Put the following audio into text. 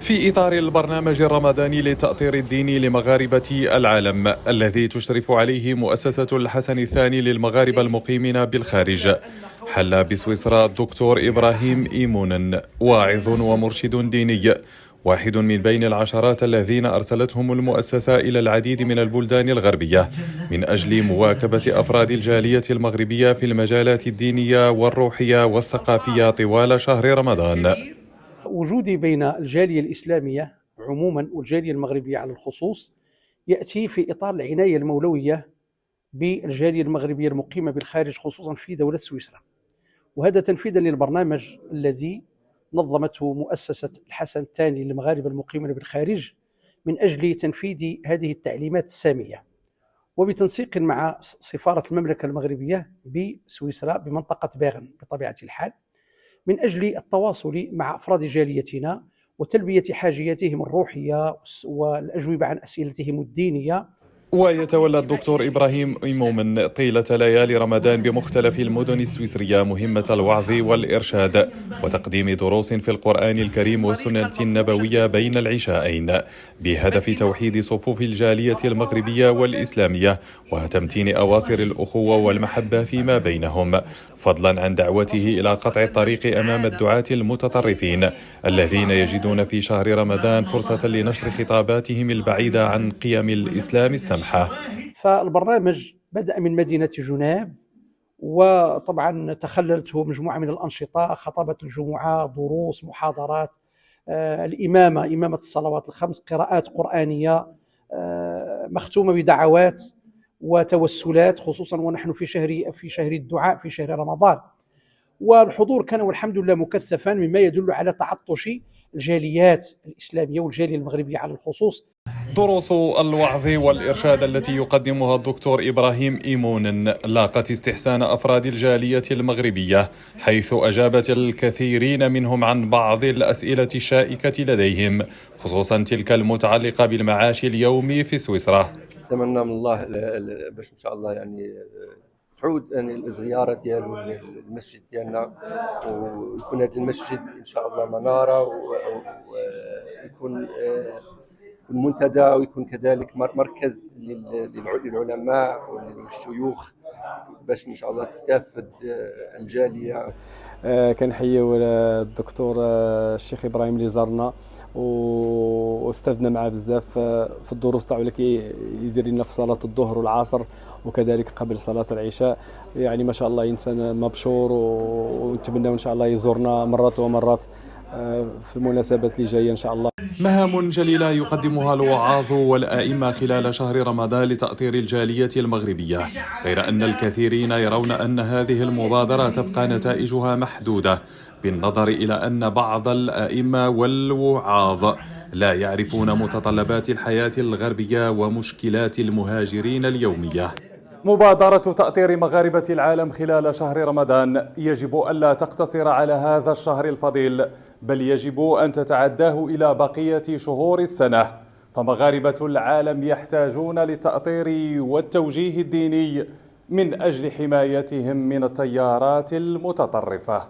في إطار البرنامج الرمضاني للتأطير الديني لمغاربة العالم الذي تشرف عليه مؤسسة الحسن الثاني للمغاربة المقيمين بالخارج، حل بسويسرا الدكتور إبراهيم إيمونن، واعظ ومرشد ديني، واحد من بين العشرات الذين أرسلتهم المؤسسة إلى العديد من البلدان الغربية من أجل مواكبة أفراد الجالية المغربية في المجالات الدينية والروحية والثقافية طوال شهر رمضان. وجودي بين الجالية الإسلامية عموما والجالية المغربية على الخصوص يأتي في إطار العناية المولوية بالجالية المغربية المقيمة بالخارج خصوصا في دولة سويسرا، وهذا تنفيذا للبرنامج الذي نظمته مؤسسة الحسن الثاني للمغاربة المقيمين بالخارج من أجل تنفيذ هذه التعليمات السامية، وبتنسيق مع سفارة المملكة المغربية بسويسرا بمنطقة باغن بطبيعة الحال، من أجل التواصل مع أفراد جاليتنا وتلبية حاجياتهم الروحية والأجوبة عن أسئلتهم الدينية. ويتولى الدكتور إبراهيم إيمومن طيلة ليالي رمضان بمختلف المدن السويسرية مهمة الوعظ والإرشاد وتقديم دروس في القرآن الكريم والسنة النبوية بين العشاءين بهدف توحيد صفوف الجالية المغربية والإسلامية وتمتين أواصر الأخوة والمحبة فيما بينهم، فضلا عن دعوته إلى قطع الطريق أمام الدعاة المتطرفين الذين يجدون في شهر رمضان فرصة لنشر خطاباتهم البعيدة عن قيم الإسلام السمح. فالبرنامج بدأ من مدينة جنيف، وطبعا تخللته مجموعة من الأنشطة، خطابة الجمعة، دروس، محاضرات، إمامة الصلوات الخمس، قراءات قرآنية مختومة بدعوات وتوسلات، خصوصا ونحن في شهر الدعاء في شهر رمضان، والحضور كان والحمد لله مكثفا مما يدل على تعطش الجاليات الإسلامية والجالية المغربية على الخصوص. دروس الوعظ والإرشاد التي يقدمها الدكتور إبراهيم إيمونن لاقت استحسان أفراد الجالية المغربية، حيث أجابت الكثيرين منهم عن بعض الأسئلة الشائكة لديهم، خصوصا تلك المتعلقة بالمعاش اليومي في سويسرا. أتمنى من الله باش إن شاء الله يعني تعود يعني الزيارة ديالو المسجد ديالنا، ويكون هذا المسجد إن شاء الله منارة، ويكون منتدى، ويكون كذلك مركز للعلماء والشيوخ باش ان شاء الله تستافد الجاليه. كنحييو الدكتور الشيخ ابراهيم اللي زارنا واستفدنا معاه بزاف في الدروس تاعو اللي كيدير لنا في صلاه الظهر والعصر وكذلك قبل صلاه العشاء. يعني ما شاء الله انسان مبشور، ونتمنى ان شاء الله يزورنا مرات ومرات في المناسبات اللي جايه ان شاء الله. مهام جليلة يقدمها الوعاظ والآئمة خلال شهر رمضان لتأطير الجالية المغربية، غير أن الكثيرين يرون أن هذه المبادرة تبقى نتائجها محدودة بالنظر إلى أن بعض الآئمة والوعاظ لا يعرفون متطلبات الحياة الغربية ومشكلات المهاجرين اليومية. مبادرة تأطير مغاربة العالم خلال شهر رمضان يجب ألا تقتصر على هذا الشهر الفضيل، بل يجب أن تتعداه إلى بقية شهور السنة، فمغاربة العالم يحتاجون للتأطير والتوجيه الديني من أجل حمايتهم من التيارات المتطرفة.